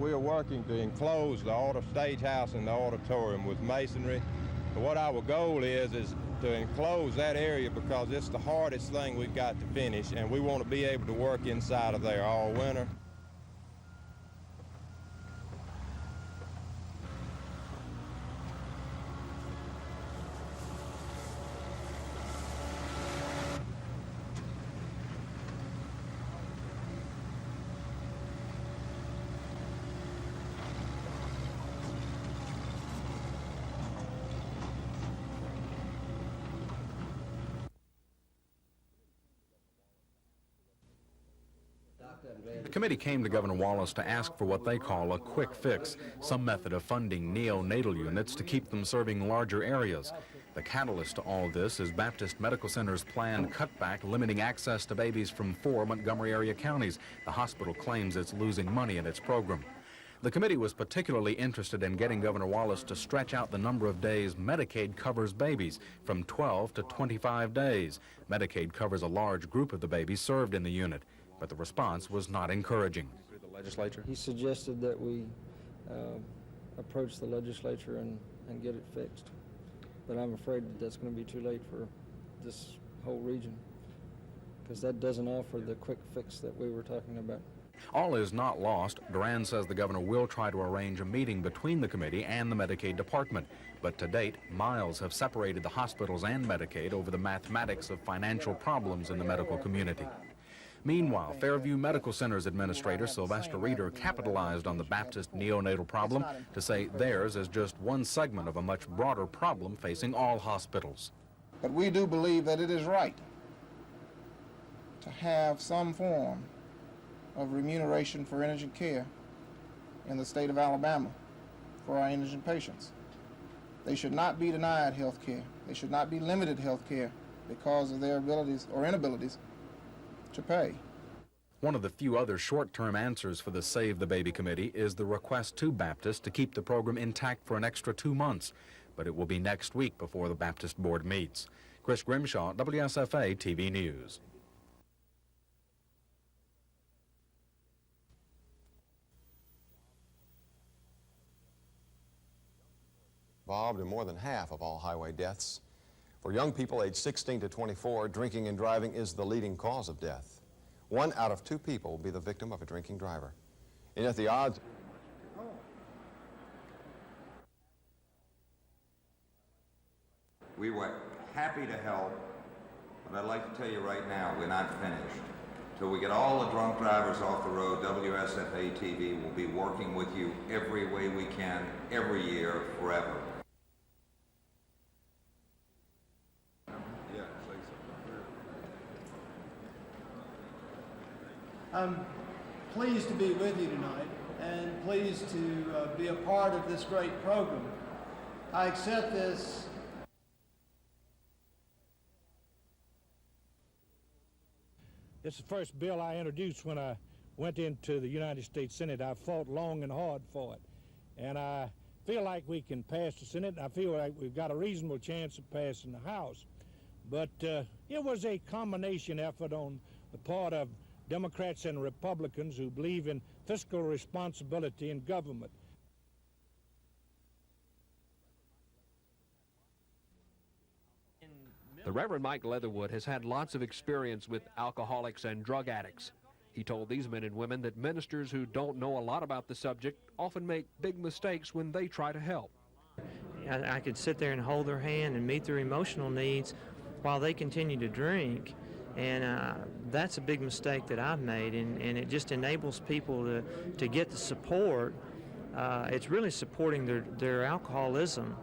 we are working to enclose the stage house and the auditorium with masonry. What our goal is to enclose that area because it's the hardest thing we've got to finish, and we want to be able to work inside of there all winter. The committee came to Governor Wallace to ask for what they call a quick fix, some method of funding neonatal units to keep them serving larger areas. The catalyst to all this is Baptist Medical Center's planned cutback limiting access to babies from 4 Montgomery area counties. The hospital claims it's losing money in its program. The committee was particularly interested in getting Governor Wallace to stretch out the number of days Medicaid covers babies from 12 to 25 days. Medicaid covers a large group of the babies served in the unit, but the response was not encouraging. The legislature? He suggested that we approach the legislature and get it fixed. But I'm afraid that that's going to be too late for this whole region, because that doesn't offer the quick fix that we were talking about. All is not lost. Duran says the governor will try to arrange a meeting between the committee and the Medicaid department. But to date, miles have separated the hospitals and Medicaid over the mathematics of financial problems in the medical community. Meanwhile, Fairview Medical Center's administrator, Sylvester Reeder, capitalized on the Baptist neonatal problem to say theirs is just one segment of a much broader problem facing all hospitals. But we do believe that it is right to have some form of remuneration for indigent care in the state of Alabama for our indigent patients. They should not be denied health care. They should not be limited health care because of their abilities or inabilities to pay. One of the few other short-term answers for the Save the Baby Committee is the request to Baptist to keep the program intact for an extra 2 months, but it will be next week before the Baptist board meets. Chris Grimshaw, WSFA TV News. Involved in more than half of all highway deaths. For young people aged 16 to 24, drinking and driving is the leading cause of death. 1 out of 2 people will be the victim of a drinking driver. And yet the odds... We were happy to help, but I'd like to tell you right now, we're not finished. Till we get all the drunk drivers off the road, WSFA TV will be working with you every way we can, every year, forever. I'm pleased to be with you tonight and pleased to be a part of this great program. I accept this. This is the first bill I introduced when I went into the United States Senate. I fought long and hard for it. And I feel like we can pass the Senate, and I feel like we've got a reasonable chance of passing the House. But it was a combination effort on the part of Democrats and Republicans who believe in fiscal responsibility in government. The Reverend Mike Leatherwood has had lots of experience with alcoholics and drug addicts. He told these men and women that ministers who don't know a lot about the subject often make big mistakes when they try to help. I could sit there and hold their hand and meet their emotional needs while they continue to drink. And that's a big mistake that I've made, and it just enables people to get the support. It's really supporting their alcoholism.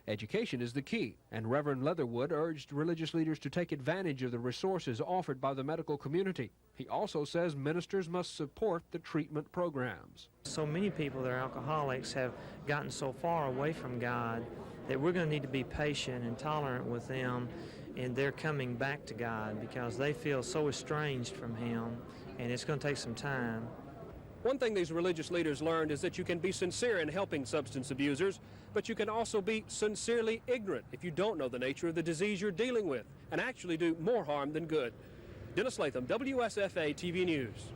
Education is the key, and Reverend Leatherwood urged religious leaders to take advantage of the resources offered by the medical community. He also says ministers must support the treatment programs. So many people that are alcoholics have gotten so far away from God that we're going to need to be patient and tolerant with them, and they're coming back to God because they feel so estranged from Him, and it's going to take some time. One thing these religious leaders learned is that you can be sincere in helping substance abusers, but you can also be sincerely ignorant if you don't know the nature of the disease you're dealing with and actually do more harm than good. Dennis Latham, WSFA TV News.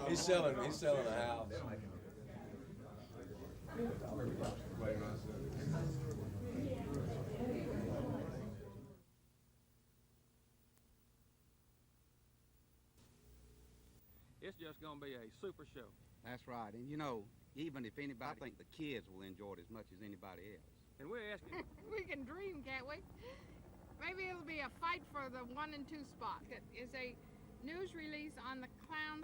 He's selling a house. It's just going to be a super show. That's right. And you know, even if anybody, I think the kids will enjoy it as much as anybody else. And we're asking... We can dream, can't we? Maybe it'll be a fight for the 1 and 2 spot. It is a news release on the clown.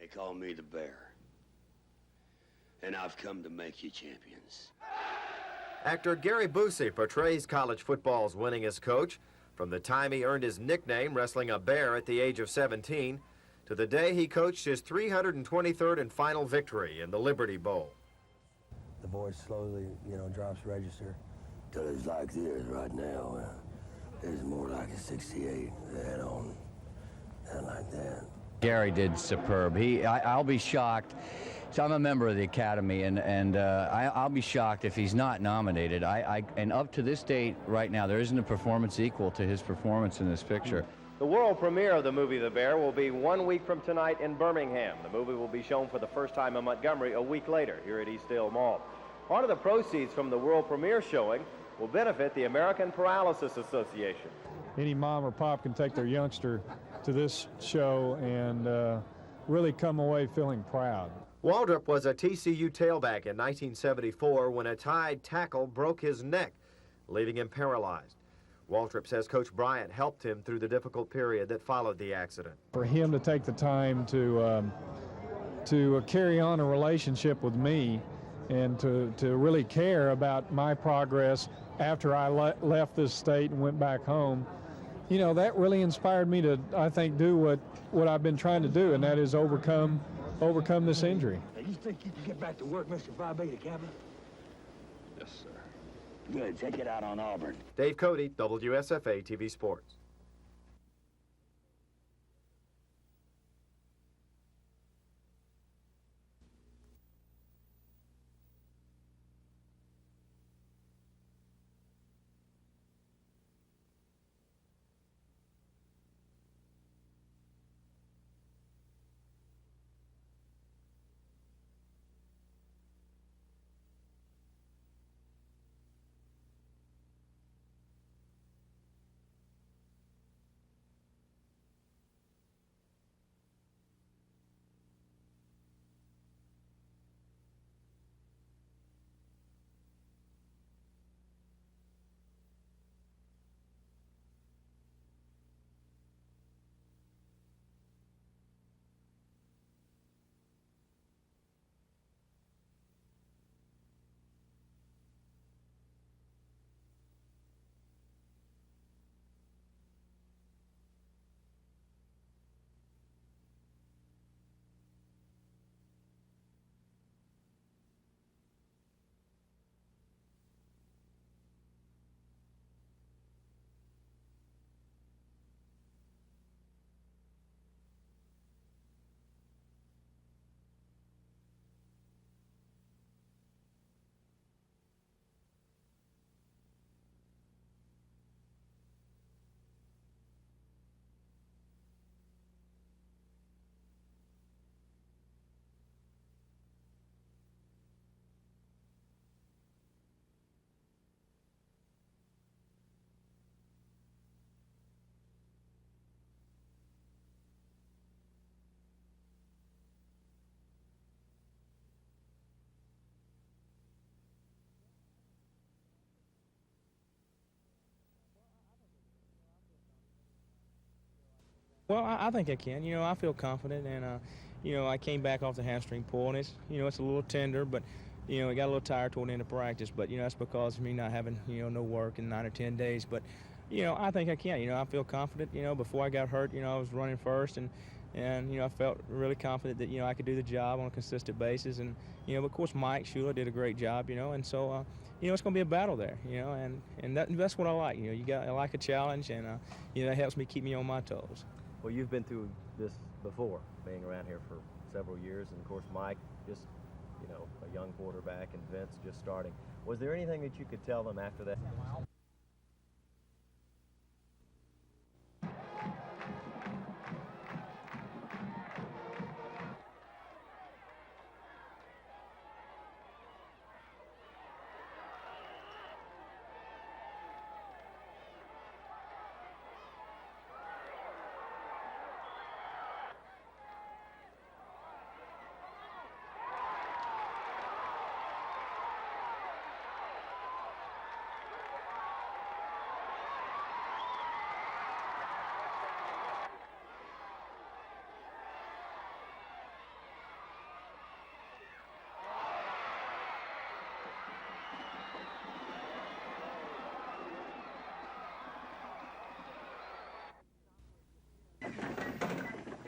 They call me the Bear, and I've come to make you champions. Actor Gary Busey portrays college football's winningest coach from the time he earned his nickname wrestling a bear at the age of 17 to the day he coached his 323rd and final victory in the Liberty Bowl. The voice slowly, drops register till it's like this right now. It's more like a 68 than like that. Gary did superb. I'll be shocked. So I'm a member of the Academy, and I'll be shocked if he's not nominated. And up to this date, right now, there isn't a performance equal to his performance in this picture. The world premiere of the movie The Bear will be 1 week from tonight in Birmingham. The movie will be shown for the first time in Montgomery a week later here at Eastdale Mall. Part of the proceeds from the world premiere showing will benefit the American Paralysis Association. Any mom or pop can take their youngster to this show and really come away feeling proud. Waldrop was a TCU tailback in 1974 when a tied tackle broke his neck, leaving him paralyzed. Waldrop says Coach Bryant helped him through the difficult period that followed the accident. For him to take the time to carry on a relationship with me and to really care about my progress after I left this state and went back home, that really inspired me to, I think, do what I've been trying to do, and that is overcome this injury. Now, you think you can get back to work, Mr. Phi Beta Kappa? Yes, sir. Good. Take it out on Auburn. Dave Cody, WSFA TV Sports. Well, I think I can. You know, I feel confident, and you know, I came back off the hamstring pull, and it's, you know, it's a little tender, but you know, it got a little tired toward the end of practice. But you know, that's because of me not having, you know, no work in 9 or 10 days. But you know, I think I can. You know, I feel confident. You know, before I got hurt, you know, I was running first, and you know, I felt really confident that, you know, I could do the job on a consistent basis. And you know, but of course, Mike Shula did a great job. You know, and so you know, it's going to be a battle there. You know, and that's what I like. You know, I like a challenge, and you know, that helps me keep me on my toes. Well, you've been through this before, being around here for several years, and of course Mike, just, you know, a young quarterback, and Vince just starting. Was there anything that you could tell them after that?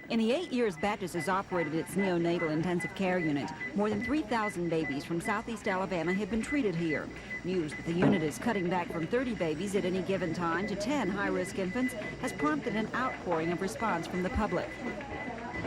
In the 8 years Baptist has operated its neonatal intensive care unit, more than 3,000 babies from southeast Alabama have been treated here. News that the unit is cutting back from 30 babies at any given time to 10 high-risk infants has prompted an outpouring of response from the public.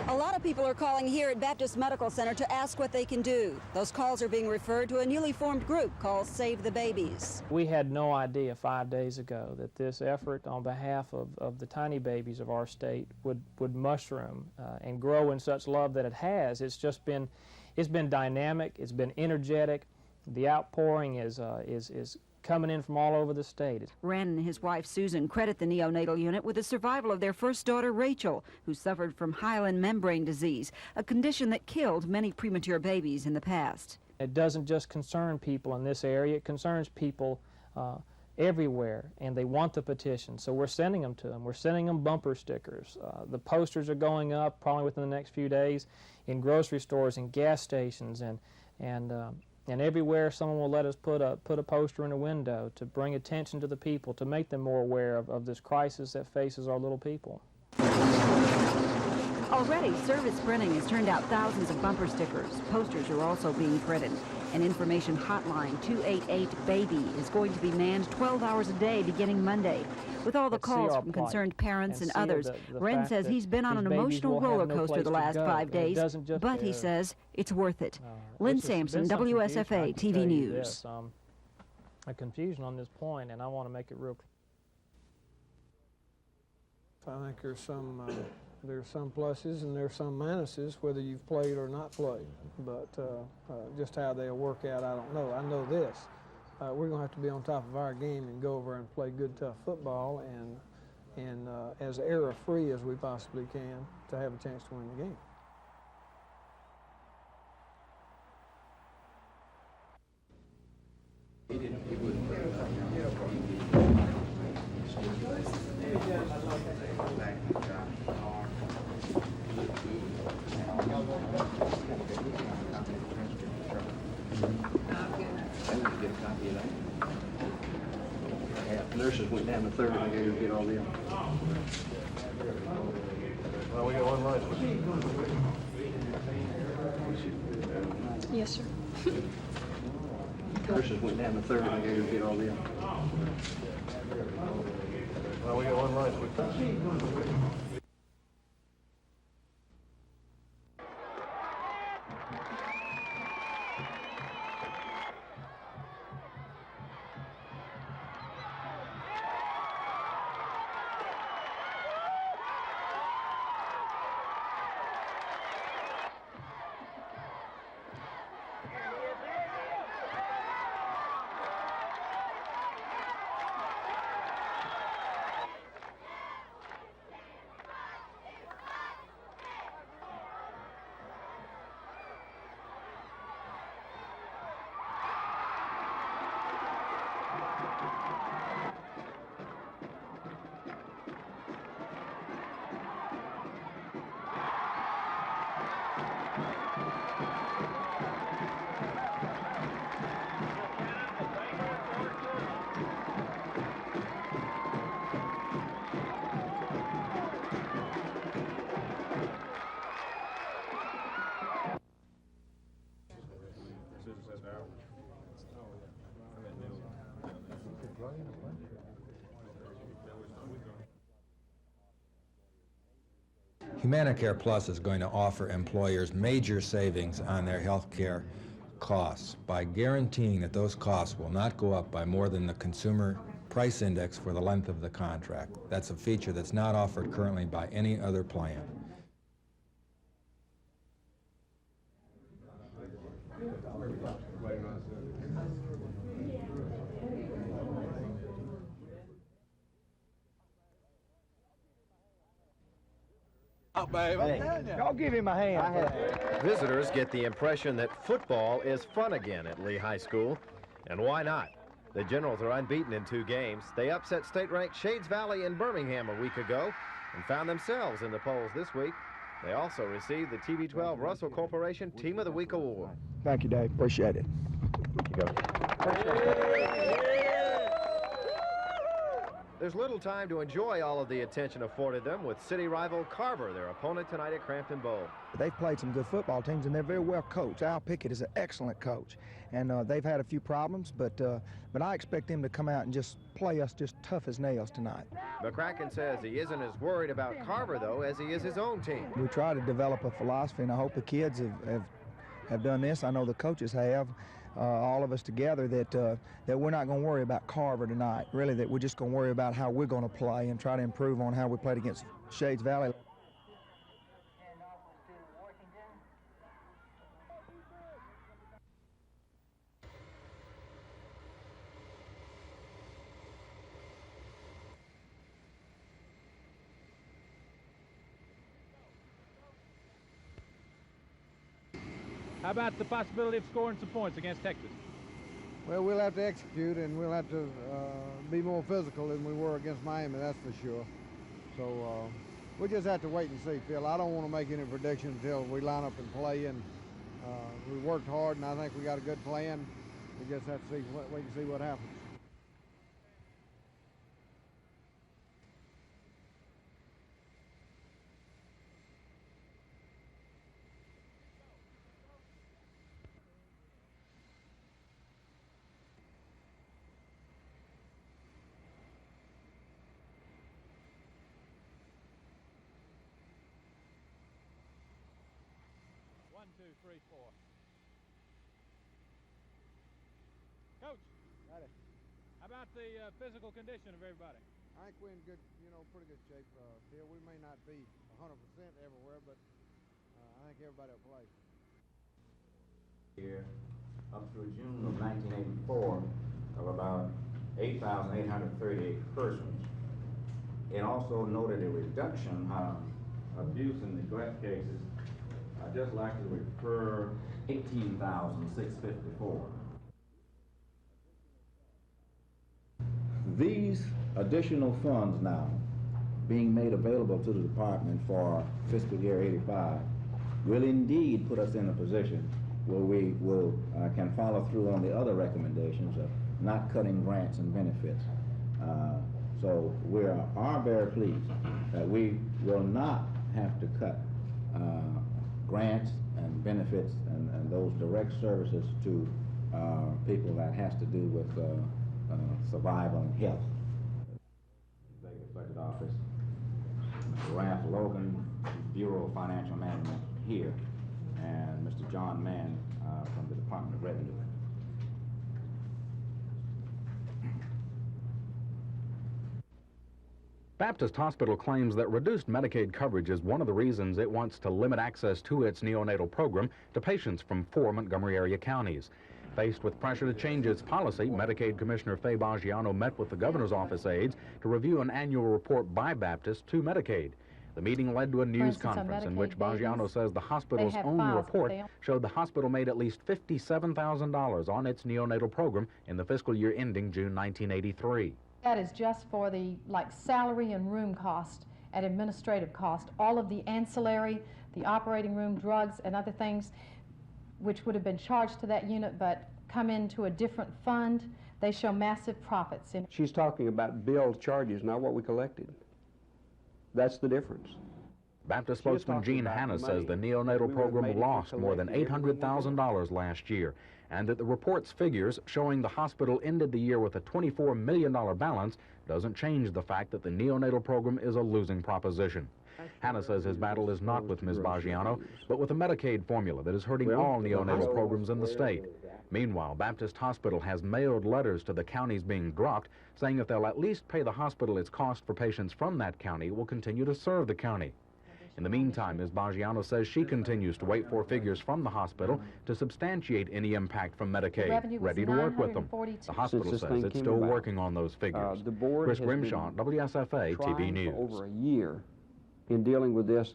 A lot of people are calling here at Baptist Medical Center to ask what they can do. Those calls are being referred to a newly formed group called Save the Babies. We had no idea 5 days ago that this effort on behalf of the tiny babies of our state would mushroom and grow in such love that it has. It's been dynamic, it's been energetic. The outpouring is coming in from all over the state. Rand and his wife Susan credit the neonatal unit with the survival of their first daughter Rachel, who suffered from hyaline membrane disease, a condition that killed many premature babies in the past. It doesn't just concern people in this area, it concerns people everywhere, and they want the petition, so we're sending them to them. We're sending them bumper stickers. The posters are going up probably within the next few days in grocery stores and gas stations, and everywhere someone will let us put a poster in a window to bring attention to the people, to make them more aware of this crisis that faces our little people. Already, service printing has turned out thousands of bumper stickers. Posters are also being printed. An information hotline, 288-BABY, is going to be manned 12 hours a day beginning Monday. With all the calls from concerned parents and others, Wren says he's been on an emotional roller coaster the last 5 days, but he says it's worth it. Lynn Sampson, WSFA TV News. A confusion on this point, and I want to make it real clear. I think there's some pluses and there's some minuses, whether you've played or not played. But just how they'll work out, I don't know. I know this. We're going to have to be on top of our game and go over and play good, tough football and as error-free as we possibly can to have a chance to win the game. Nurses went down to third and they go get all them. Well, we got one lunch. Yes, sir. Nurses went down to third and they go get all them. Well, we got one lunch. Humanicare Plus is going to offer employers major savings on their health care costs by guaranteeing that those costs will not go up by more than the consumer price index for the length of the contract. That's a feature that's not offered currently by any other plan. Y'all give him a hand. Visitors get the impression that football is fun again at Lee High School. And why not? The Generals are unbeaten in 2 games. They upset state-ranked Shades Valley in Birmingham a week ago and found themselves in the polls this week. They also received the TB12 Russell Corporation Team of the Week Award. Thank you, Dave. Appreciate it. There's little time to enjoy all of the attention afforded them with city rival Carver, their opponent tonight at Crampton Bowl. They've played some good football teams, and they're very well coached. Al Pickett is an excellent coach, and they've had a few problems, but I expect them to come out and just play us just tough as nails tonight. McCracken says he isn't as worried about Carver, though, as he is his own team. We try to develop a philosophy, and I hope the kids have done this. I know the coaches have. All of us together, that we're not going to worry about Carver tonight. Really, that we're just going to worry about how we're going to play and try to improve on how we played against Shades Valley. How about the possibility of scoring some points against Texas? Well, we'll have to execute, and we'll have to be more physical than we were against Miami, that's for sure. So we'll just have to wait and see, Phil. I don't want to make any predictions until we line up and play, and we worked hard, and I think we got a good plan. We just have to wait and see what happens. Coach, how about the physical condition of everybody? I think we're in good, pretty good shape. Phil, we may not be 100% everywhere, but I think everybody will play. Here, up through June of 1984, of about 8,838 persons. It also noted a reduction of abuse and neglect cases. I'd just like to refer 18,654. These additional funds now being made available to the department for fiscal year 85 will indeed put us in a position where we can follow through on the other recommendations of not cutting grants and benefits. So we are very pleased that we will not have to cut grants and benefits and those direct services to people that has to do with survival and health. Executive Budget Office, Mr. Ralph Logan, Bureau of Financial Management here, and Mr. John Mann from the Department of Revenue. Baptist Hospital claims that reduced Medicaid coverage is one of the reasons it wants to limit access to its neonatal program to patients from 4 Montgomery area counties. Faced with pressure to change its policy, Medicaid Commissioner Faye Baggiano met with the governor's office aides to review an annual report by Baptist to Medicaid. The meeting led to a news conference in which Baggiano says the hospital's own report showed the hospital made at least $57,000 on its neonatal program in the fiscal year ending June 1983. That is just for the salary and room cost and administrative cost. All of the ancillary, the operating room, drugs, and other things which would have been charged to that unit but come into a different fund, they show massive profits. She's talking about billed charges, not what we collected. That's the difference. Baptist spokesman Gene Hanna says the neonatal program lost more than $800,000 last year, and that the report's figures showing the hospital ended the year with a $24 million balance doesn't change the fact that the neonatal program is a losing proposition. Hannah says his battle is not with Ms. Baggiano, but with a Medicaid formula that is hurting all neonatal programs in the state. Meanwhile, Baptist Hospital has mailed letters to the counties being dropped, saying if they'll at least pay the hospital its cost for patients from that county, it will continue to serve the county. In the meantime, Ms. Baggiano says she continues to wait for figures from the hospital to substantiate any impact from Medicaid, ready to work with them. The hospital says it's still working on those figures. The board Chris has Grimshaw, been WSFA TV trying News. for over a year in dealing with this.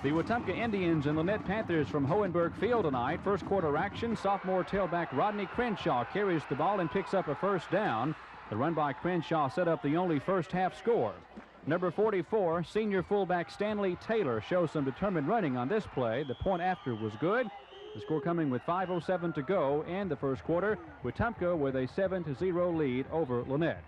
The Wetumpka Indians and Lynette Panthers from Hohenberg Field tonight. First quarter action. Sophomore tailback Rodney Crenshaw carries the ball and picks up a first down. The run by Crenshaw set up the only first half score. Number 44, senior fullback Stanley Taylor shows some determined running on this play. The point after was good. The score coming with 5:07 to go in the first quarter. Wetumpka with a 7-0 lead over Lynette.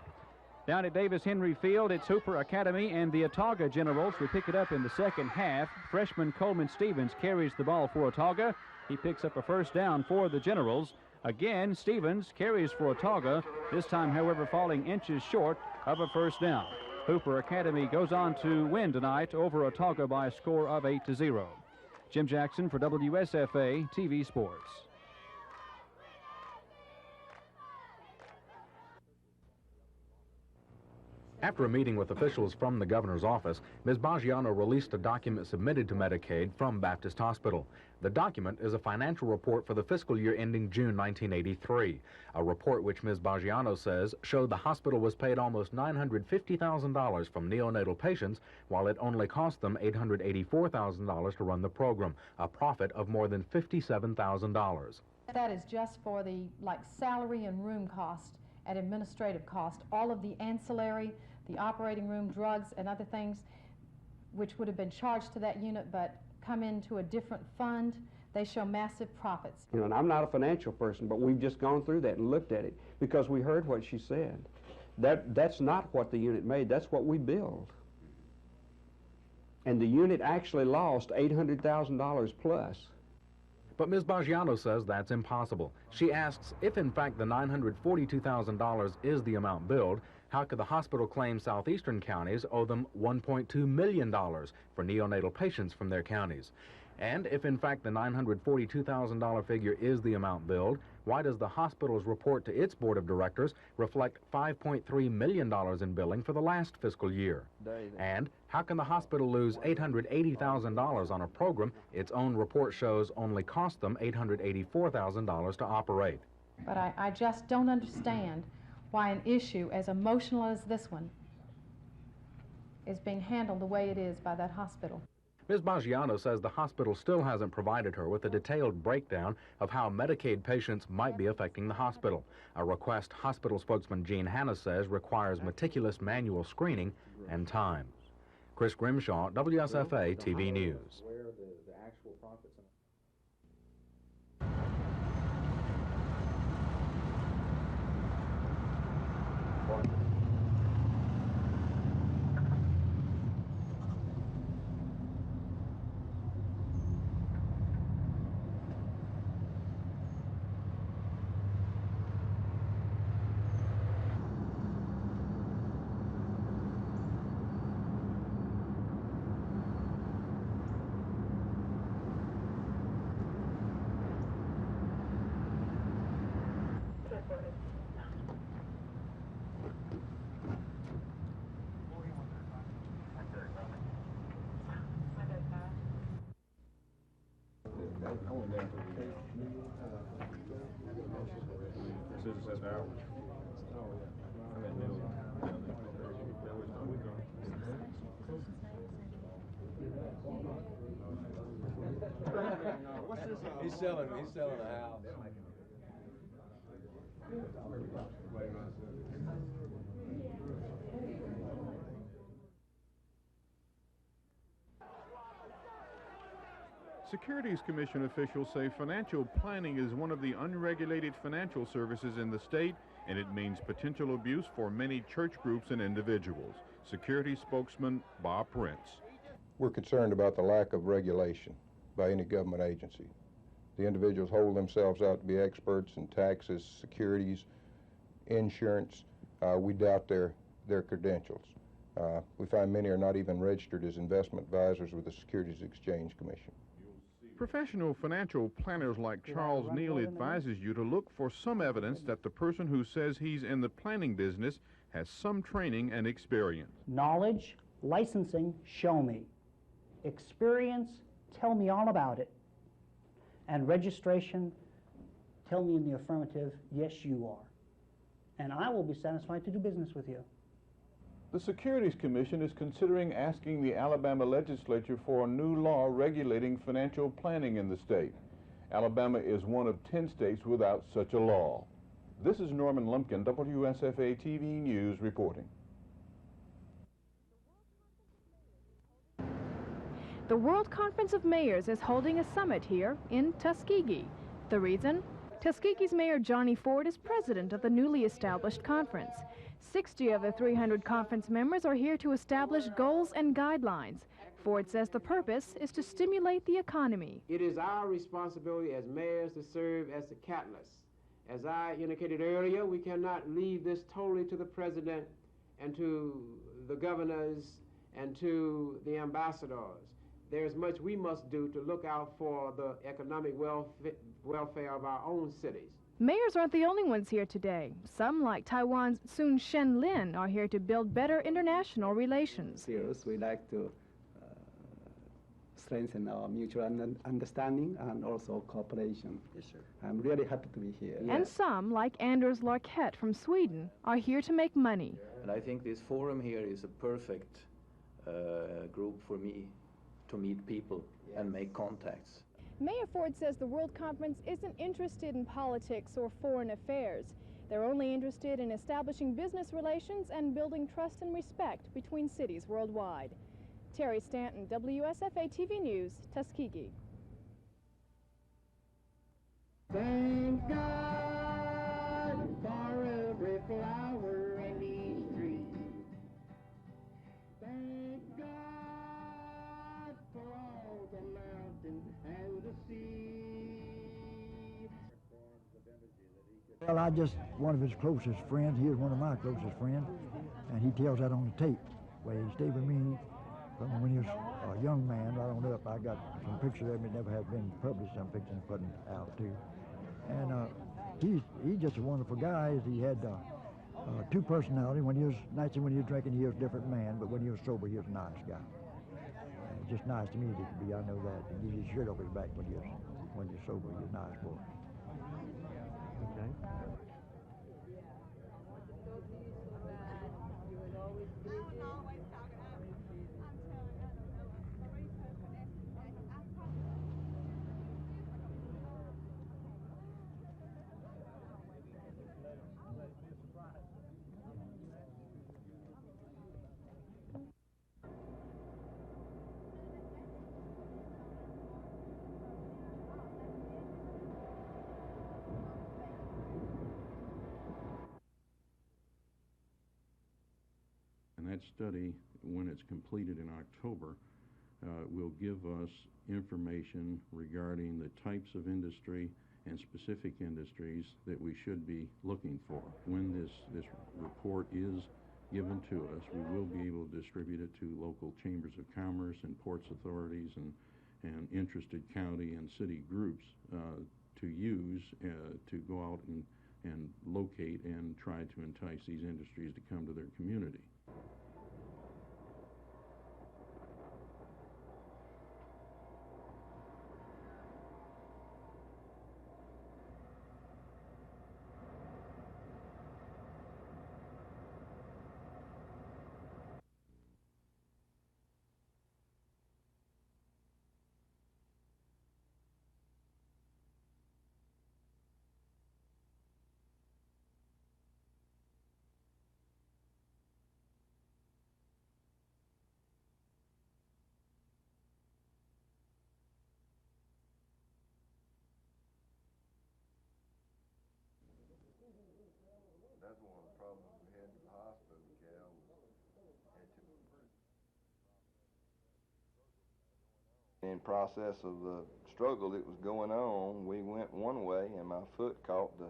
Down at Davis Henry Field, it's Hooper Academy and the Autauga Generals. We pick it up in the second half. Freshman Coleman Stevens carries the ball for Autauga. He picks up a first down for the Generals. Again, Stevens carries for Autauga, this time, however, falling inches short of a first down. Hooper Academy goes on to win tonight over Autauga by a score of 8-0. Jim Jackson for WSFA TV Sports. After a meeting with officials from the governor's office, Ms. Baggiano released a document submitted to Medicaid from Baptist Hospital. The document is a financial report for the fiscal year ending June 1983, a report which Ms. Baggiano says showed the hospital was paid almost $950,000 from neonatal patients, while it only cost them $884,000 to run the program, a profit of more than $57,000. That is just for the salary and room cost and administrative cost, all of the ancillary, the operating room, drugs, and other things which would have been charged to that unit but come into a different fund. They show massive profits. You know, and I'm not a financial person, but we've just gone through that and looked at it because we heard what she said. That's not what the unit made, that's what we billed. And the unit actually lost $800,000 plus. But Ms. Baggiano says that's impossible. She asks if, in fact, the $942,000 is the amount billed, how could the hospital claim southeastern counties owe them $1.2 million for neonatal patients from their counties? And if, in fact, the $942,000 figure is the amount billed, why does the hospital's report to its board of directors reflect $5.3 million in billing for the last fiscal year? And how can the hospital lose $880,000 on a program its own report shows only cost them $884,000 to operate? But I just don't understand why an issue as emotional as this one is being handled the way it is by that hospital. Ms. Baggiano says the hospital still hasn't provided her with a detailed breakdown of how Medicaid patients might be affecting the hospital, a request hospital spokesman Gene Hanna says requires meticulous manual screening and time. Chris Grimshaw, WSFA TV News. This is ours. Oh, yeah. He's selling a house. Securities Commission officials say financial planning is one of the unregulated financial services in the state, and it means potential abuse for many church groups and individuals. Security spokesman Bob Prince. We're concerned about the lack of regulation by any government agency. The individuals hold themselves out to be experts in taxes, securities, insurance. We doubt their credentials. We find many are not even registered as investment advisors with the Securities Exchange Commission. Professional financial planners like Charles Neal advises you to look for some evidence that the person who says he's in the planning business has some training and experience. Knowledge, licensing, show me. Experience, tell me all about it. And registration, tell me in the affirmative, yes, you are. And I will be satisfied to do business with you. The Securities Commission is considering asking the Alabama legislature for a new law regulating financial planning in the state. Alabama is one of 10 states without such a law. This is Norman Lumpkin, WSFA TV News reporting. The World Conference of Mayors is holding a summit here in Tuskegee. The reason? Tuskegee's Mayor Johnny Ford is president of the newly established conference. 60 of the 300 conference members are here to establish goals and guidelines. Ford says the purpose is to stimulate the economy. It is our responsibility as mayors to serve as the catalyst. As I indicated earlier, we cannot leave this totally to the president and to the governors and to the ambassadors. There's much we must do to look out for the economic welfare of our own cities. Mayors aren't the only ones here today. Some, like Taiwan's Sun Shen-lin, are here to build better international relations. We like to strengthen our mutual understanding and also cooperation. Yes, sir. I'm really happy to be here. And some, like Anders Larkett from Sweden, are here to make money. And I think this forum here is a perfect group for me to meet people and make contacts. Mayor Ford says the World Conference isn't interested in politics or foreign affairs. They're only interested in establishing business relations and building trust and respect between cities worldwide. Terry Stanton, WSFA TV News, Tuskegee. Thank God for every flower in these trees. Thank God for all the mountains and the sea. Well, I just one of his closest friends. He is one of my closest friends, and he tells that on the tape. Well, he stayed with me from when he was a young man right on up. I got some pictures of him that never have been published. I'm fixing to put them out too. And he's just a wonderful guy. He had two personalities. When he was nice, when he was drinking, he was a different man. But when he was sober, he was a nice guy. Just nice to me that he could be. I know that. He gives his shirt off his back when you're sober. He's a nice boy. Okay. And that study, when it's completed in October, will give us information regarding the types of industry and specific industries that we should be looking for. When this report is given to us, we will be able to distribute it to local chambers of commerce and ports authorities and interested county and city groups to use to go out and locate and try to entice these industries to come to their community. In process of the struggle that was going on, we went one way, and my foot caught the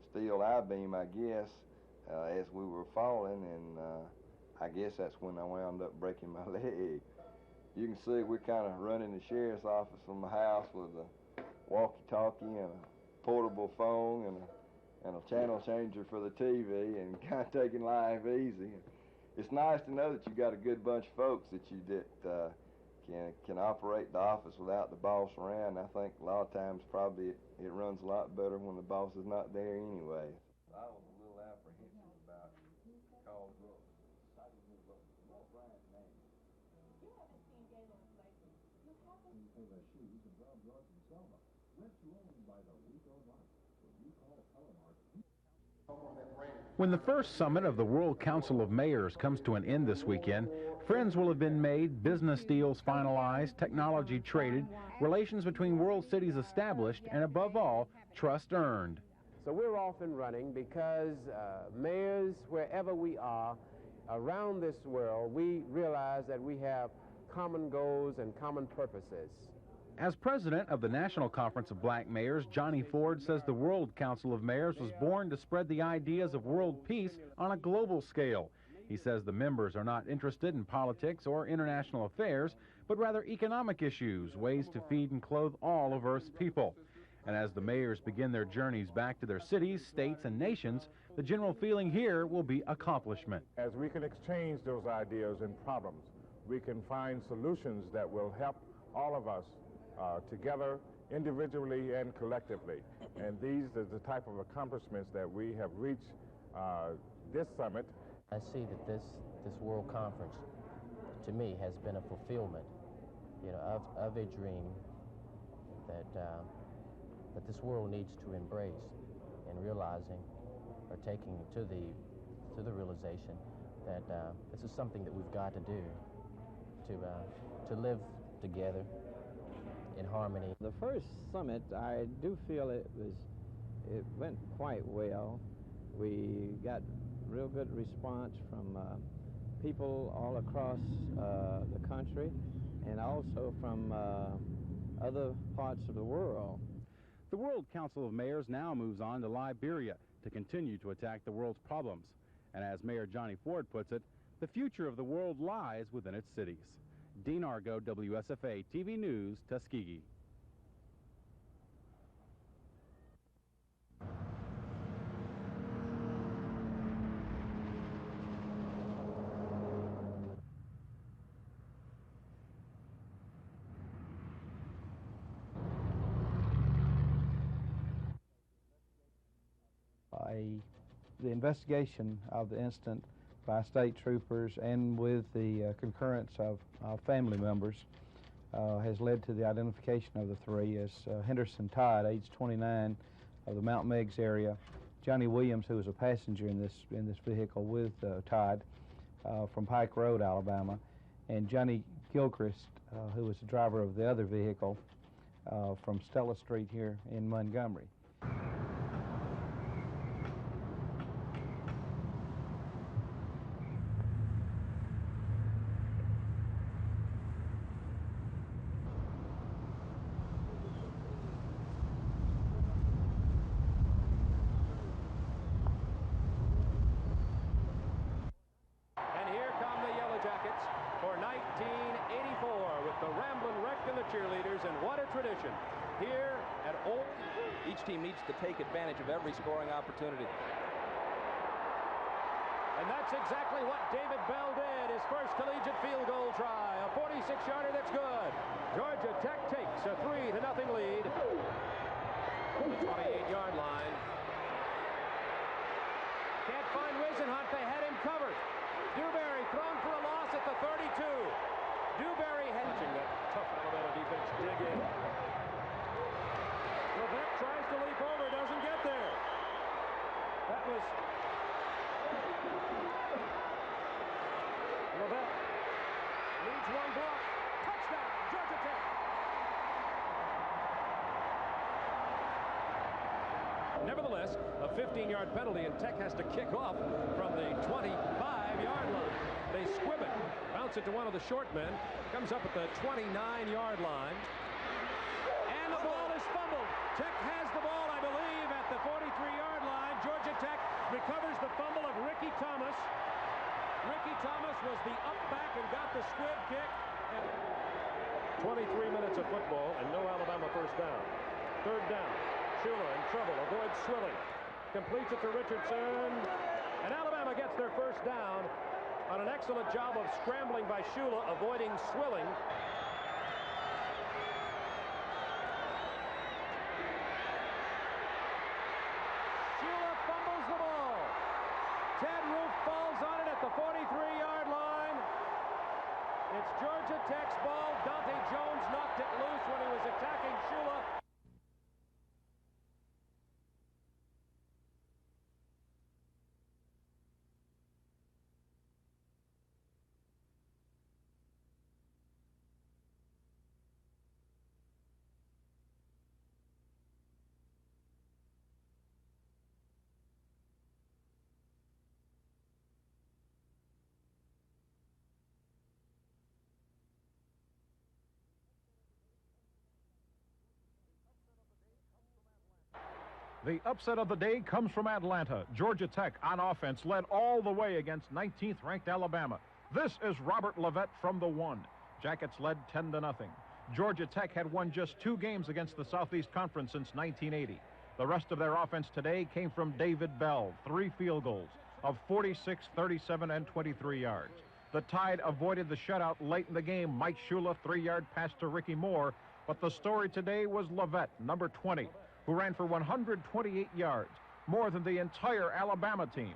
steel I-beam, I guess, as we were falling, and I guess that's when I wound up breaking my leg. You can see we're kind of running the sheriff's office from the house with a walkie-talkie and a portable phone and a channel changer for the TV, and kind of taking life easy. It's nice to know that you got a good bunch of folks that can operate the office without the boss around. I think a lot of times probably it runs a lot better when the boss is not there anyway. I was a little apprehensive about calls. When the first summit of the World Council of Mayors comes to an end this weekend, friends will have been made, business deals finalized, technology traded, relations between world cities established, and above all, trust earned. So we're off and running because mayors, wherever we are around this world, we realize that we have common goals and common purposes. As president of the National Conference of Black Mayors, Johnny Ford says the World Council of Mayors was born to spread the ideas of world peace on a global scale. He says the members are not interested in politics or international affairs, but rather economic issues, ways to feed and clothe all of Earth's people. And as the mayors begin their journeys back to their cities, states, and nations, the general feeling here will be accomplishment. As we can exchange those ideas and problems, we can find solutions that will help all of us together, individually and collectively. And these are the type of accomplishments that we have reached this summit. I see that this World Conference, to me, has been a fulfillment, of a dream that this world needs to embrace, and realizing or taking to the realization that this is something that we've got to do to live together in harmony. The first summit, I do feel it went quite well. We got real good response from people all across the country and also from other parts of the world. The World Council of Mayors now moves on to Liberia to continue to attack the world's problems. And as Mayor Johnny Ford puts it, the future of the world lies within its cities. Dean Argo, WSFA TV News, Tuskegee. The investigation of the incident by state troopers and with the concurrence of family members has led to the identification of the three as Henderson Todd, age 29, of the Mount Meigs area, Johnny Williams, who was a passenger in this vehicle with Todd from Pike Road, Alabama, and Johnny Gilchrist, who was the driver of the other vehicle from Stella Street here in Montgomery. Here at Old, each team needs to take advantage of every scoring opportunity. And that's exactly what David Bell did, his first collegiate field goal try. A 46-yarder that's good. Georgia Tech takes a 3-0 lead. 28-yard line. Can't find Wisenhunt. They had him covered. Dewberry thrown for a loss at the 32. Dewberry hedging that tough Alabama defense dig in. Levesque tries to leap over, doesn't get there. That was Levesque needs one block. Touchdown, Georgia Tech. nonetheless, a 15-yard penalty, and Tech has to kick off from the 25-yard line. They squib it, bounce it to one of the short men, comes up at the 29-yard line, and the ball is fumbled. Tech has the ball, I believe, at the 43-yard line. Georgia Tech recovers the fumble of Ricky Thomas. Ricky Thomas was the up back and got the squib kick. 23 minutes of football and no Alabama first down. Third down. Shula in trouble, avoids Swilling. Completes it to Richardson. And Alabama gets their first down on an excellent job of scrambling by Shula, avoiding Swilling. Shula fumbles the ball. Ted Roof falls on it at the 43-yard line. It's Georgia Tech's ball. Dante Jones knocked it loose when he was attacking Shula. The upset of the day comes from Atlanta. Georgia Tech on offense led all the way against 19th ranked Alabama. This is Robert Levette from the 1. Jackets led 10-0. Georgia Tech had won just 2 games against the Southeast Conference since 1980. The rest of their offense today came from David Bell, 3 field goals of 46, 37, and 23 yards. The Tide avoided the shutout late in the game. Mike Shula, 3-yard pass to Ricky Moore. But the story today was Levette, number 20, who ran for 128 yards, more than the entire Alabama team.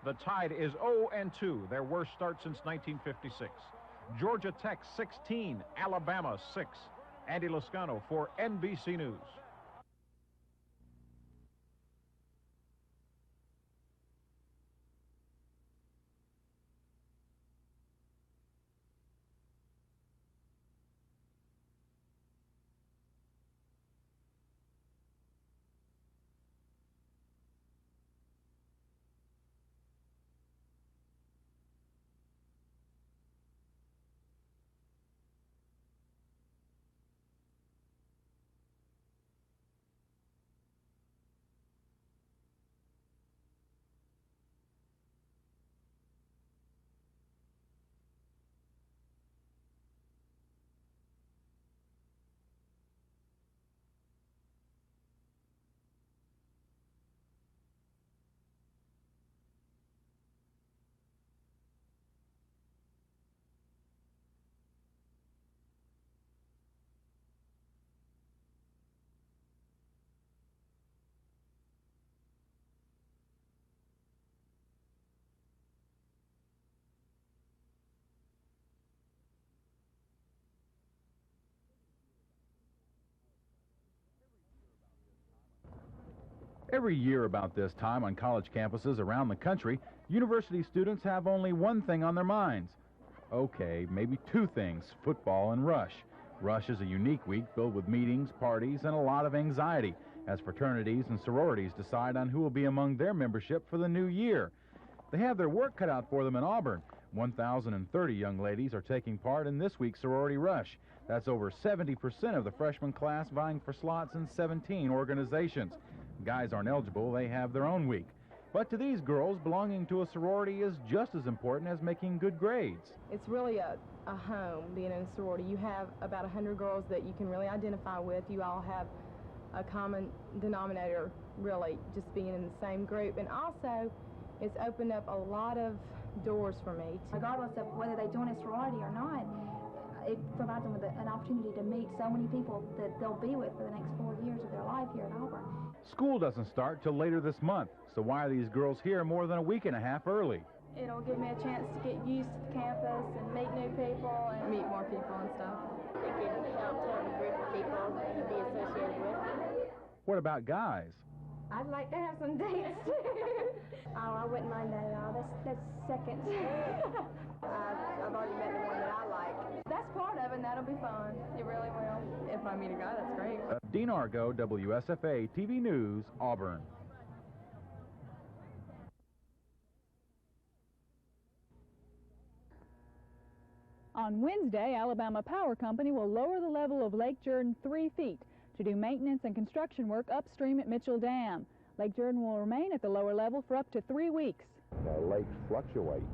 The Tide is 0-2, their worst start since 1956. Georgia Tech 16, Alabama 6. Andy Lascano for NBC News. Every year about this time on college campuses around the country, university students have only one thing on their minds. Okay, maybe 2 things, football and Rush. Rush is a unique week filled with meetings, parties, and a lot of anxiety as fraternities and sororities decide on who will be among their membership for the new year. They have their work cut out for them in Auburn. 1,030 young ladies are taking part in this week's sorority Rush. That's over 70% of the freshman class vying for slots in 17 organizations. Guys aren't eligible, they have their own week. But to these girls, belonging to a sorority is just as important as making good grades. It's really a home, being in a sorority. You have about 100 girls that you can really identify with. You all have a common denominator, really, just being in the same group. And also, it's opened up a lot of doors for me. Regardless of whether they join a sorority or not, it provides them with an opportunity to meet so many people that they'll be with for the next 4 years of their life here at Auburn. School doesn't start till later this month, so why are these girls here more than a week and a half early? It'll give me a chance to get used to the campus and meet new people and meet more people and stuff. I think it helps having a group of people to be associated with. What about guys? I'd like to have some dates. Oh, I wouldn't mind that at all. That's second. I've already met the one that I like. That's part of it, and that'll be fun. It really will. If I meet a guy, that's great. Dean Argo, WSFA TV News, Auburn. on Wednesday, Alabama Power Company will lower the level of Lake Jordan 3 feet to do maintenance and construction work upstream at Mitchell Dam. Lake Jordan will remain at the lower level for up to 3 weeks. Lakes fluctuate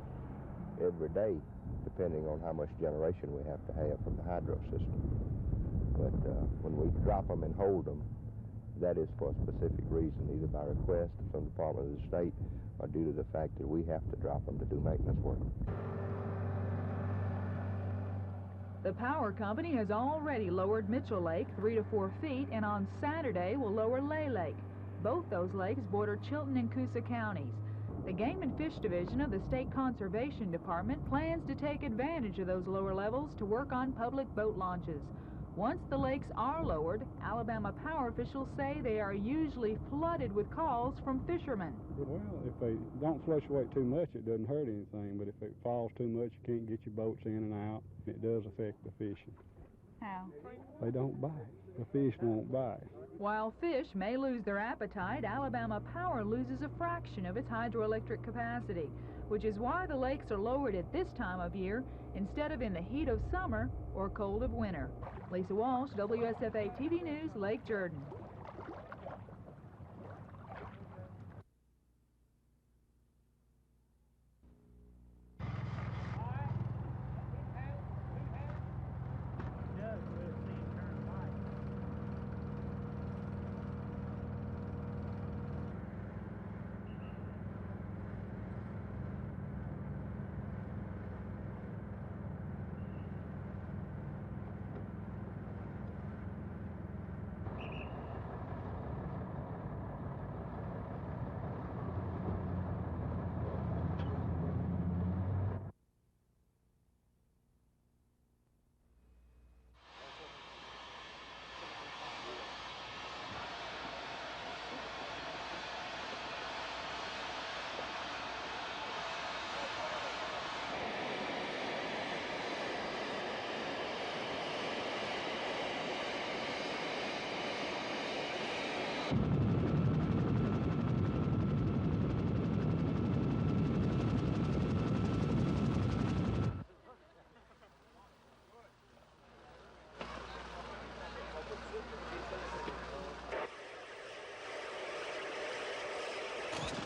every day depending on how much generation we have to have from the hydro system. But when we drop them and hold them, that is for a specific reason, either by request from the Department of the State or due to the fact that we have to drop them to do maintenance work. The power company has already lowered Mitchell Lake 3 to 4 feet, and on Saturday will lower Lay Lake. Both those lakes border Chilton and Coosa counties. The Game and Fish Division of the State Conservation Department plans to take advantage of those lower levels to work on public boat launches. Once the lakes are lowered, Alabama power officials say they are usually flooded with calls from fishermen. Well, if they don't fluctuate too much, it doesn't hurt anything, but if it falls too much, you can't get your boats in and out. It does affect the fishing. How? They don't bite. The fish won't bite. While fish may lose their appetite, Alabama Power loses a fraction of its hydroelectric capacity, which is why the lakes are lowered at this time of year instead of in the heat of summer or cold of winter. Lisa Walsh, WSFA TV News, Lake Jordan.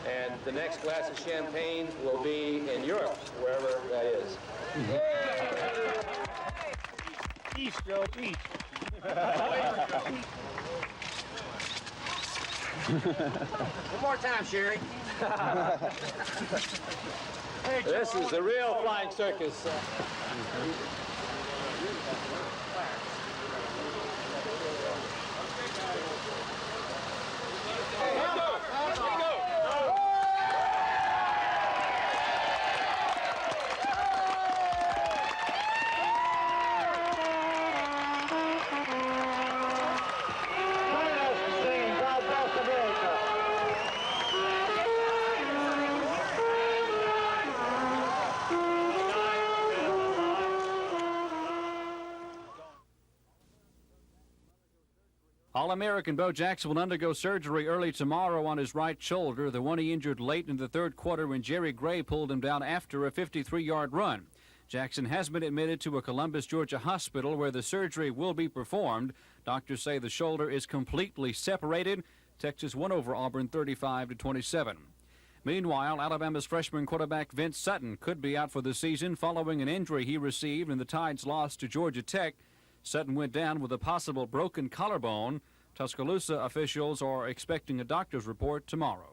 And the next glass of champagne will be in Europe, wherever that is. East, Joe, east. One more time, Sherry. This is the real flying circus. All-American Bo Jackson will undergo surgery early tomorrow on his right shoulder, the one he injured late in the third quarter when Jerry Gray pulled him down after a 53-yard run. Jackson has been admitted to a Columbus, Georgia hospital where the surgery will be performed. Doctors say the shoulder is completely separated. Texas won over Auburn 35-27. Meanwhile, Alabama's freshman quarterback Vince Sutton could be out for the season following an injury he received in the Tide's loss to Georgia Tech. Sutton went down with a possible broken collarbone. Tuscaloosa officials are expecting a doctor's report tomorrow.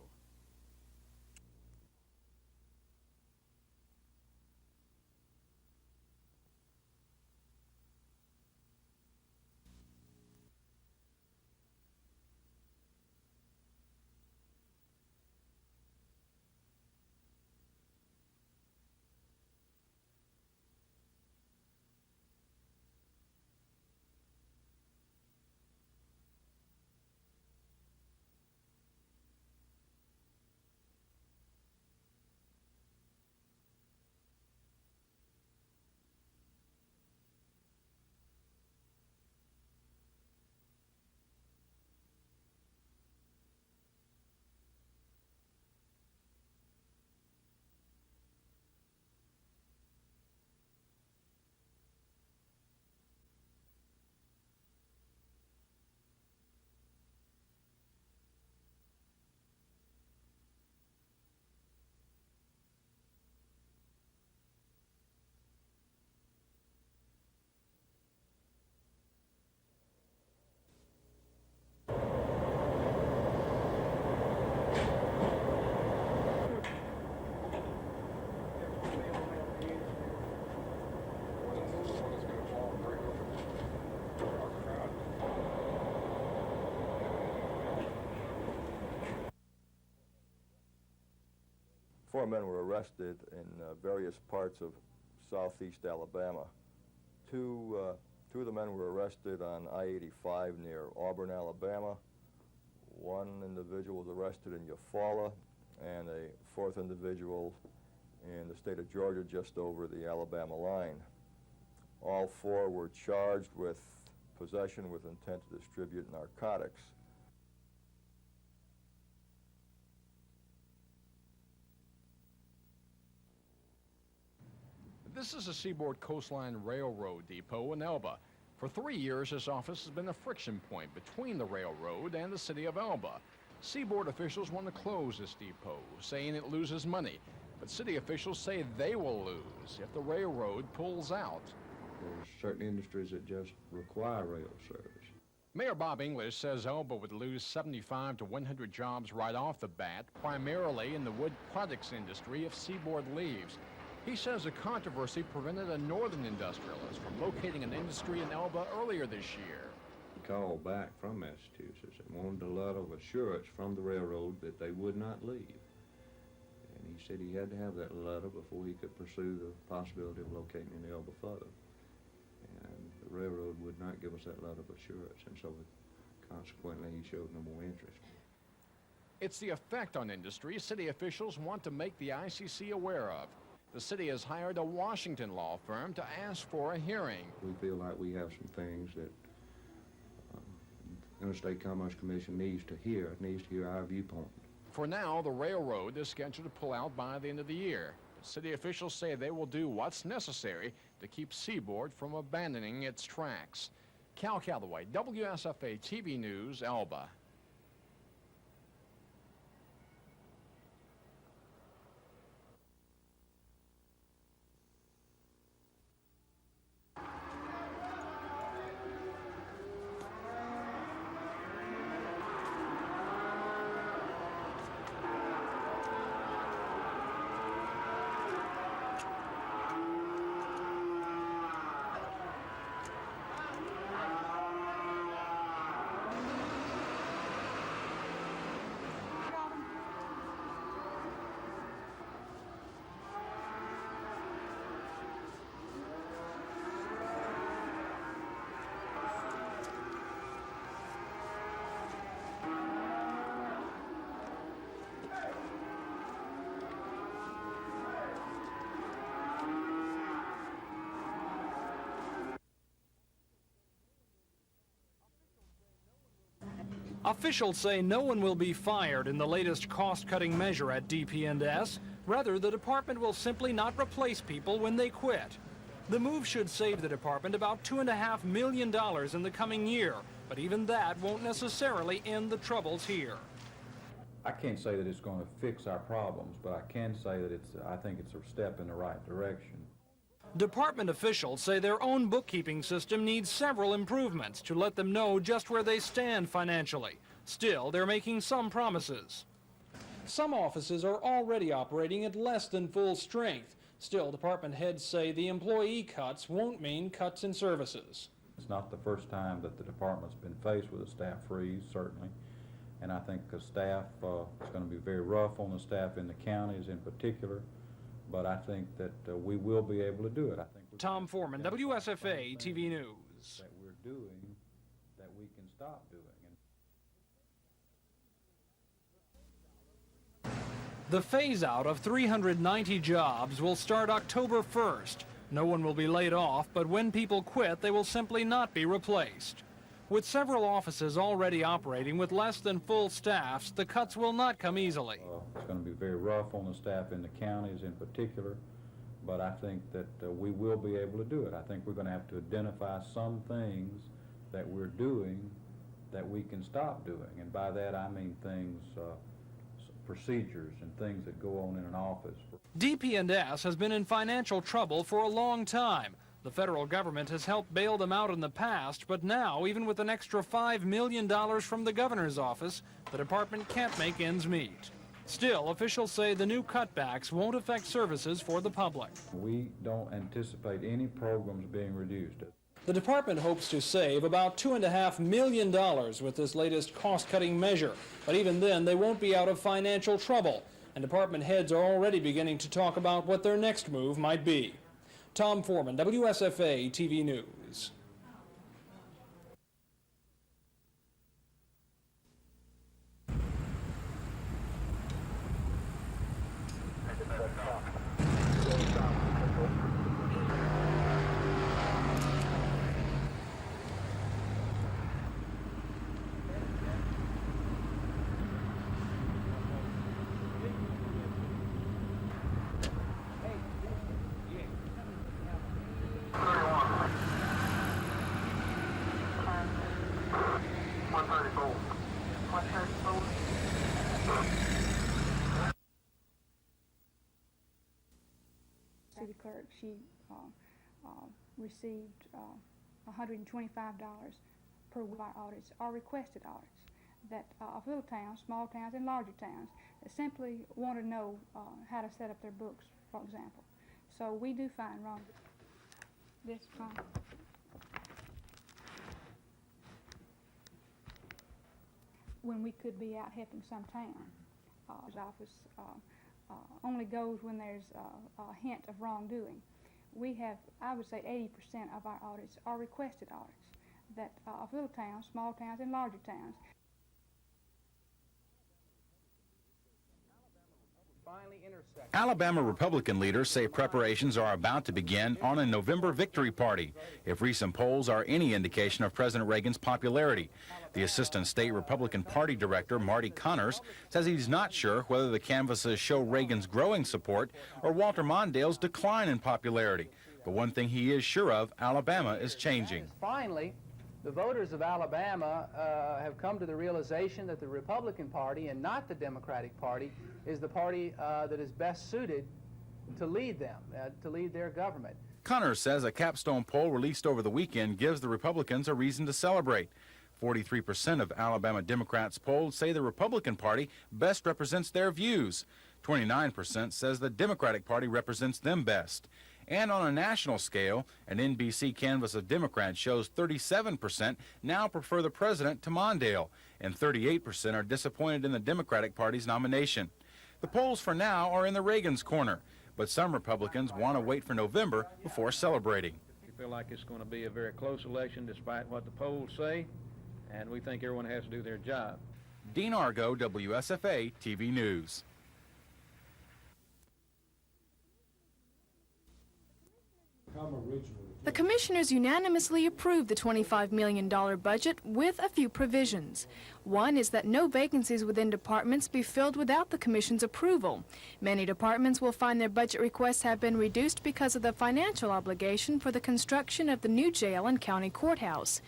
4 men were arrested in various parts of southeast Alabama. Two of the men were arrested on I-85 near Auburn, Alabama. One individual was arrested in Eufaula, and a fourth individual in the state of Georgia just over the Alabama line. All 4 were charged with possession with intent to distribute narcotics. This is a Seaboard Coastline Railroad depot in Elba. For 3 years, this office has been a friction point between the railroad and the city of Elba. Seaboard officials want to close this depot, saying it loses money. But city officials say they will lose if the railroad pulls out. There's certain industries that just require rail service. Mayor Bob English says Elba would lose 75 to 100 jobs right off the bat, primarily in the wood products industry if Seaboard leaves. He says the controversy prevented a northern industrialist from locating an industry in Elba earlier this year. He called back from Massachusetts and wanted a lot of assurance from the railroad that they would not leave. And he said he had to have that letter before he could pursue the possibility of locating in Elba further. And the railroad would not give us that letter of assurance, and so consequently he showed no more interest. It's the effect on industry city officials want to make the ICC aware of. The city has hired a Washington law firm to ask for a hearing. We feel like we have some things that Interstate Commerce Commission needs to hear our viewpoint. For now, the railroad is scheduled to pull out by the end of the year. But city officials say they will do what's necessary to keep Seaboard from abandoning its tracks. Cal Calloway, WSFA TV News, Elba. Officials say no one will be fired in the latest cost-cutting measure at DP&S. Rather, the department will simply not replace people when they quit. The move should save the department about $2.5 million in the coming year, but even that won't necessarily end the troubles here. I can't say that it's going to fix our problems, but I can say that I think it's a step in the right direction. Department officials say their own bookkeeping system needs several improvements to let them know just where they stand financially. Still, they're making some promises. Some offices are already operating at less than full strength. Still, department heads say the employee cuts won't mean cuts in services. It's not the first time that the department's been faced with a staff freeze, certainly. And I think the staff, it's going to be very rough on the staff in the counties in particular. But I think that we will be able to do it. I think Tom Foreman, WSFA TV News. That we're doing that we can stop doing. The phase-out of 390 jobs will start October 1st. No one will be laid off, but when people quit, they will simply not be replaced. With several offices already operating with less than full staffs, the cuts will not come easily. It's going to be very rough on the staff in the counties in particular, but I think that we will be able to do it. I think we're going to have to identify some things that we're doing that we can stop doing, and by that I mean things, procedures and things that go on in an office. DP&S has been in financial trouble for a long time. The federal government has helped bail them out in the past, but now, even with an extra $5 million from the governor's office, the department can't make ends meet. Still, officials say the new cutbacks won't affect services for the public. We don't anticipate any programs being reduced. The department hopes to save about $2.5 million with this latest cost-cutting measure, but even then they won't be out of financial trouble. and department heads are already beginning to talk about what their next move might be. Tom Foreman, WSFA TV News. City clerk, she received $125 per week by audits or requested audits that of little towns, small towns, and larger towns that simply want to know how to set up their books, for example. So we do find wrong. This wrong. When we could be out helping some town, his office only goes when there's a hint of wrongdoing. We have, I would say, 80% of our audits are requested audits that of little towns, small towns, and larger towns. Alabama Republican leaders say preparations are about to begin on a November victory party, if recent polls are any indication of President Reagan's popularity. The Assistant State Republican Party Director, Marty Connors, says he's not sure whether the canvases show Reagan's growing support or Walter Mondale's decline in popularity. But one thing he is sure of, Alabama is changing. Finally, the voters of Alabama have come to the realization that the Republican Party and not the Democratic Party is the party that is best suited to lead them, to lead their government. Connors says a capstone poll released over the weekend gives the Republicans a reason to celebrate. 43% of Alabama Democrats polled say the Republican Party best represents their views. 29% says the Democratic Party represents them best. And on a national scale, an NBC canvass of Democrats shows 37% now prefer the president to Mondale, and 38% are disappointed in the Democratic Party's nomination. The polls for now are in the Reagan's corner, but some Republicans want to wait for November before celebrating. We feel like it's going to be a very close election despite what the polls say, and we think everyone has to do their job. Dean Argo, WSFA TV News. The commissioners unanimously approved the $25 million budget with a few provisions. One is that no vacancies within departments be filled without the commission's approval. Many departments will find their budget requests have been reduced because of the financial obligation for the construction of the new jail and county courthouse.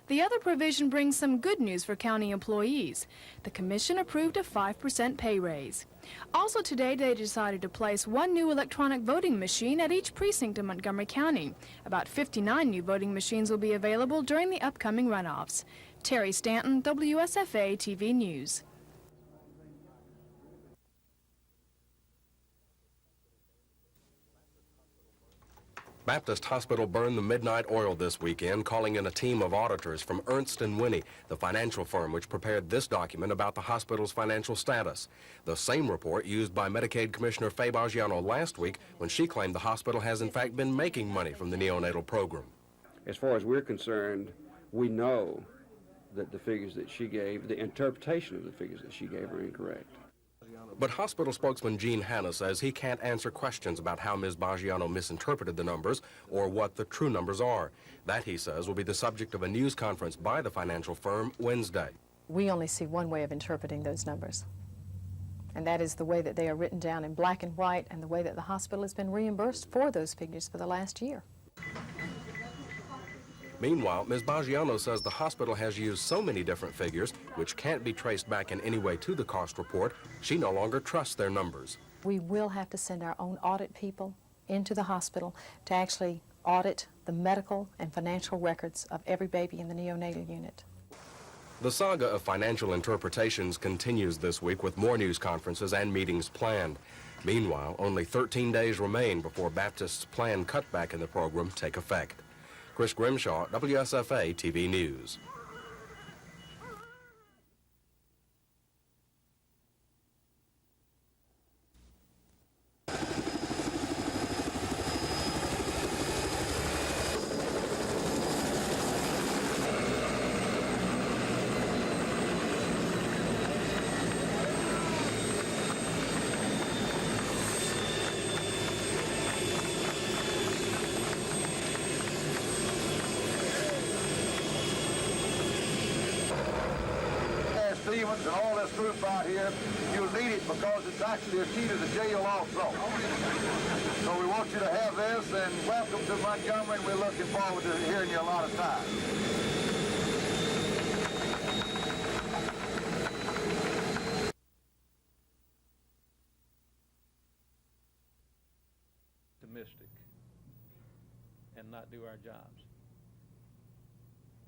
The other provision brings some good news for county employees. The commission approved a 5% pay raise. Also today, they decided to place one new electronic voting machine at each precinct in Montgomery County. About 59 new voting machines will be available during the upcoming runoffs. Terry Stanton, WSFA TV News. Baptist Hospital burned the midnight oil this weekend, calling in a team of auditors from Ernst & Winnie, the financial firm which prepared this document about the hospital's financial status. The same report used by Medicaid Commissioner Faye Baggiano last week when she claimed the hospital has in fact been making money from the neonatal program. As far as we're concerned, we know that the figures that she gave, the interpretation of the figures that she gave are incorrect. But hospital spokesman Gene Hanna says he can't answer questions about how Ms. Baggiano misinterpreted the numbers or what the true numbers are. That, he says, will be the subject of a news conference by the financial firm Wednesday. We only see one way of interpreting those numbers, and that is the way that they are written down in black and white and the way that the hospital has been reimbursed for those figures for the last year. Meanwhile, Ms. Baggiano says the hospital has used so many different figures, which can't be traced back in any way to the cost report, she no longer trusts their numbers. We will have to send our own audit people into the hospital to actually audit the medical and financial records of every baby in the neonatal unit. The saga of financial interpretations continues this week with more news conferences and meetings planned. Meanwhile, only 13 days remain before Baptist's planned cutback in the program take effect. Chris Grimshaw, WSFA TV News. documents and all this proof out here, you'll need it because it's actually a key to the jail also. So we want you to have this, and welcome to Montgomery, and we're looking forward to hearing you a lot of times. Optimistic and not do our jobs.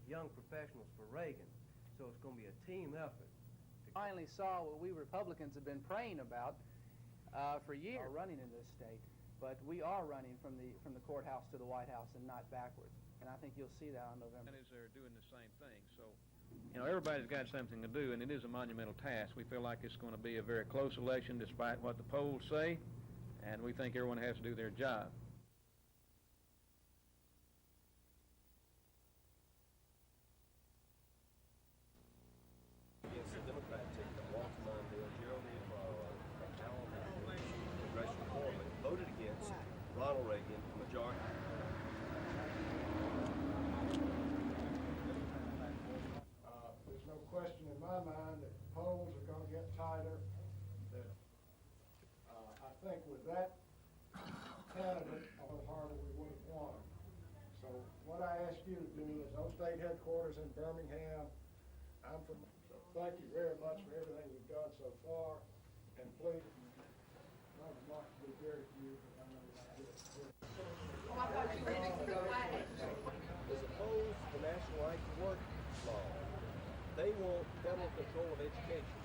Young professionals for Reagan, so it's going to be a team effort. Finally saw what we Republicans have been praying about for years, running in this state, but we are running from the courthouse to the White House and not backwards, and I think you'll see that on November. And they're doing the same thing, so you know everybody's got something to do, and it is a monumental task. We feel like it's going to be a very close election, despite what the polls say, and we think everyone has to do their job. Against the Democrat ticket of Walter Mondale, Jeremy Allen, Congressional Foreman, voted against Ronald Reagan, majority. There's no question in my mind that polls are going to get tighter. That I think with that candidate, all the harder we would have won. So what I ask you to do is those state headquarters in Birmingham. So thank you very much for everything you've done so far, and please, not as much to be very few, but I know you're not good. Is opposed to the National Right to Work law. They want federal control of education.